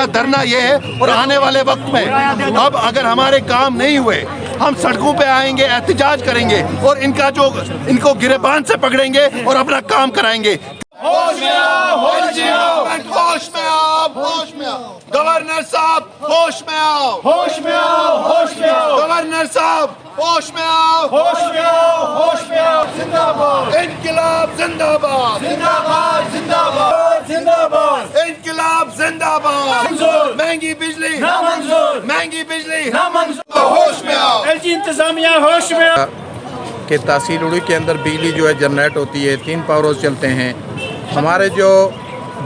हमारा धरना ये है और आने वाले वक्त में अब अगर हमारे काम नहीं हुए हम सड़कों पे आएंगे, एहतजाज करेंगे और इनको गिरेबान से पकड़ेंगे और अपना काम कराएंगे। होश में आओ, होश में आओ, होश में आओ, होश में आओ, गवर्नर साहब होश में आओ, होश में आओ, होश में आओ, गवर्नर साहब होश में आओ, होश में आओ, होश में आओ, जिंदाबाद इनकलाब, जिंदाबाद जिंदाबाद, जिंदाबाद जिंदाबाद, इनकलाब जिंदाबाद, महंगी बिजली ना मंजूर, महंगी बिजली ना मंजूर, होश में आओ, एलजी इंतजामिया होश में आओ। कि तहसील उड़ी के अंदर बिजली जो है जनरेट होती है, 3 पावर हाउस चलते हैं। हमारे जो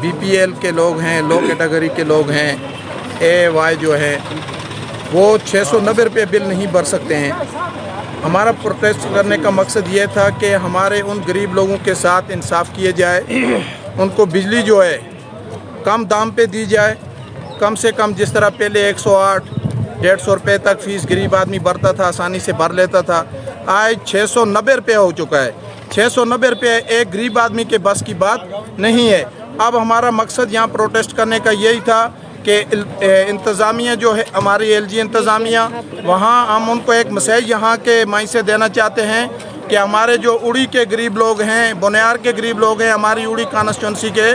बीपीएल के लोग हैं, लो कैटेगरी के लोग हैं, AY जो है वो 690 रुपये बिल नहीं भर सकते हैं। हमारा प्रोटेस्ट करने का मकसद ये था कि हमारे उन गरीब लोगों के साथ इंसाफ किए जाए, उनको बिजली जो है कम दाम पे दी जाए, कम से कम जिस तरह पहले 108 150 रुपये तक फ़ीस गरीब आदमी भरता था, आसानी से भर लेता था, आज 690 रुपये हो चुका है। 690 रुपये एक गरीब आदमी के बस की बात नहीं है। अब हमारा मकसद यहाँ प्रोटेस्ट करने का यही था कि इंतज़ामिया जो है हमारी LG इंतज़ामिया, वहाँ हम उनको एक मैसेज यहाँ के माई से देना चाहते हैं कि हमारे जो उड़ी के गरीब लोग हैं, बुनियार के गरीब लोग हैं, हमारी उड़ी कॉन्स्टिट्यूंसी के,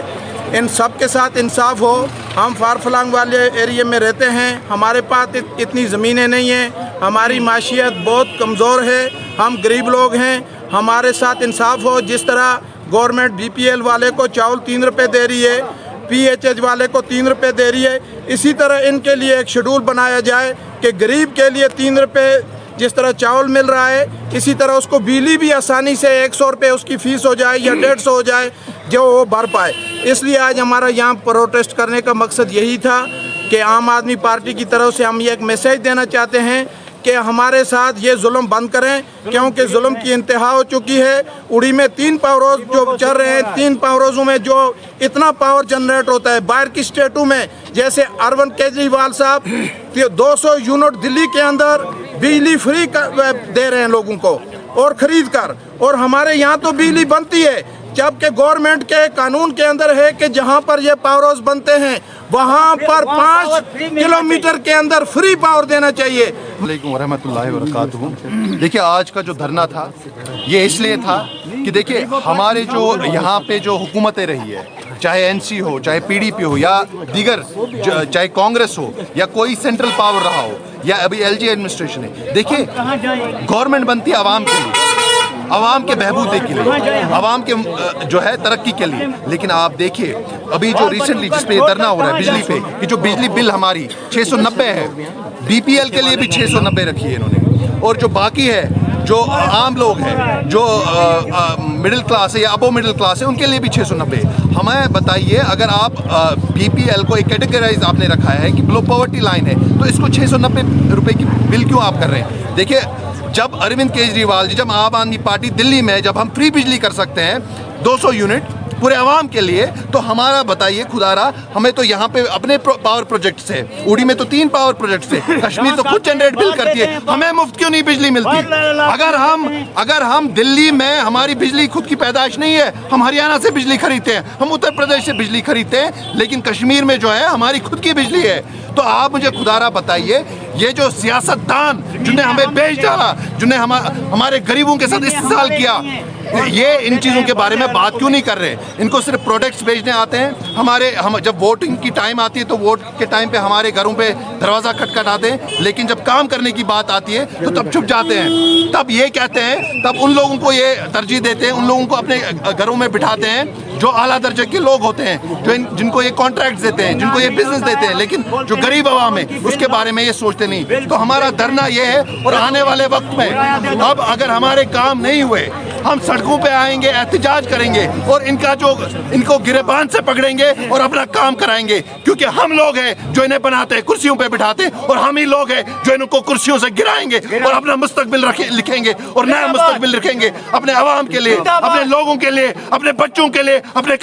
इन सब के साथ इंसाफ हो। हम फारफलांग वाले एरिया में रहते हैं, हमारे पास इतनी ज़मीनें नहीं हैं, हमारी माशियत बहुत कमज़ोर है, हम गरीब लोग हैं, हमारे साथ इंसाफ हो। जिस तरह गवर्नमेंट BPL वाले को चावल 3 रुपये दे रही है, PHH वाले को 3 रुपये दे रही है, इसी तरह इनके लिए एक शेड्यूल बनाया जाए कि गरीब के लिए 3 रुपये जिस तरह चावल मिल रहा है, इसी तरह उसको बिजली भी आसानी से 100 रुपये उसकी फ़ीस हो जाए या 150 हो जाए, जो वो भर पाए। इसलिए आज हमारा यहाँ प्रोटेस्ट करने का मकसद यही था कि आम आदमी पार्टी की तरफ से हम ये एक मैसेज देना चाहते हैं कि हमारे साथ ये जुल्म बंद करें, क्योंकि जुल्म की इंतहा हो चुकी है। उड़ी में 3 पावर हाउस जो चल रहे हैं, 3 पावर हाउसों में जो इतना पावर जनरेट होता है, बाहर की स्टेटों में जैसे अरविंद केजरीवाल साहब 200 यूनिट दिल्ली के अंदर बिजली फ्री दे रहे हैं लोगों को और ख़रीद कर, और हमारे यहाँ तो बिजली बनती है, जबकि गवर्नमेंट के कानून के अंदर है कि जहाँ पर ये पावर हाउस बनते हैं वहाँ पर 5 किलोमीटर के अंदर फ्री पावर देना चाहिए। अस्सलामुअलैकुम वरहमतुल्लाहि वबरकातुहू। देखिए, आज का जो धरना था ये इसलिए था कि देखिए हमारे जो यहाँ पे जो हुकूमतें रही है, चाहे NC हो, चाहे PDP हो या दीगर, चाहे कांग्रेस हो या कोई सेंट्रल पावर रहा हो या अभी LG एडमिनिस्ट्रेशन है, देखिए गवर्नमेंट बनती है आवाम के लिए, आवाम के बहबूद के लिए, आवाम के जो है तरक्की के लिए। लेकिन आप देखिए अभी जो रिसेंटली जिस पे धरना हो रहा है बिजली पे, कि जो बिजली बिल हमारी 690 है, BPL के लिए भी 690 रखी है इन्होंने, और जो बाकी है जो आम लोग हैं, जो मिडिल क्लास है या अबो मिडिल क्लास है, उनके लिए भी 690। हमें बताइए, अगर आप BPL को एक कैटेगराइज आपने रखा है कि बिलो पॉवर्टी लाइन है, तो इसको 690 रुपये की बिल क्यों आप कर रहे हैं? देखिए, जब अरविंद केजरीवाल जी, जब आम आदमी पार्टी दिल्ली में जब हम फ्री बिजली कर सकते हैं 200 यूनिट पूरे आवाम के लिए, तो हमारा बताइए खुदारा, हमें तो यहाँ पे अपने पावर प्रोजेक्ट्स है, उड़ी में तो 3 पावर प्रोजेक्ट्स है, कश्मीर तो खुद जनरेट बिल करती है, हमें मुफ्त क्यों नहीं बिजली मिलती? अगर हम दिल्ली में हमारी बिजली खुद की पैदाइश नहीं है, हम हरियाणा से बिजली खरीदते हैं, हम उत्तर प्रदेश से बिजली खरीदते हैं, लेकिन कश्मीर में जो है हमारी खुद की बिजली है। तो आप मुझे खुदारा बताइए, ये जो सियासतदान जिन्हें हमें बेच डाला, जिन्हें हमारे गरीबों के साथ इस्तेमाल किया, ये इन चीज़ों के बारे में बात क्यों नहीं कर रहे? इनको सिर्फ प्रोडक्ट्स बेचने आते हैं। हम जब वोटिंग की टाइम आती है तो वोट के टाइम पे हमारे घरों पे दरवाज़ा खटखटाते हैं, लेकिन जब काम करने की बात आती है तो तब छुप जाते हैं। तब ये कहते हैं, तब उन लोगों को ये तरजीह देते हैं, उन लोगों को अपने घरों में बिठाते हैं जो आला दर्जे के लोग होते हैं, जिनको ये कॉन्ट्रैक्ट देते हैं, जिनको ये बिजनेस देते हैं, लेकिन जो गरीब आवाम है उसके बारे में ये सोचते नहीं। तो हमारा धरना ये है और आने वाले वक्त में अब अगर हमारे काम नहीं हुए हम सड़कों पे आएंगे, एहतजाज करेंगे और इनको गिरेबान से पकड़ेंगे और अपना काम कराएंगे, क्योंकि हम लोग हैं जो इन्हें बनाते हैं, कुर्सियों पे बिठाते हैं, और हम ही लोग हैं जो इनको कुर्सियों से गिराएंगे और अपना मुस्तकबिल लिखेंगे और नया मुस्तकबिल लिखेंगे अपने आवाम के लिए, अपने लोगों के लिए, अपने बच्चों के लिए, अपने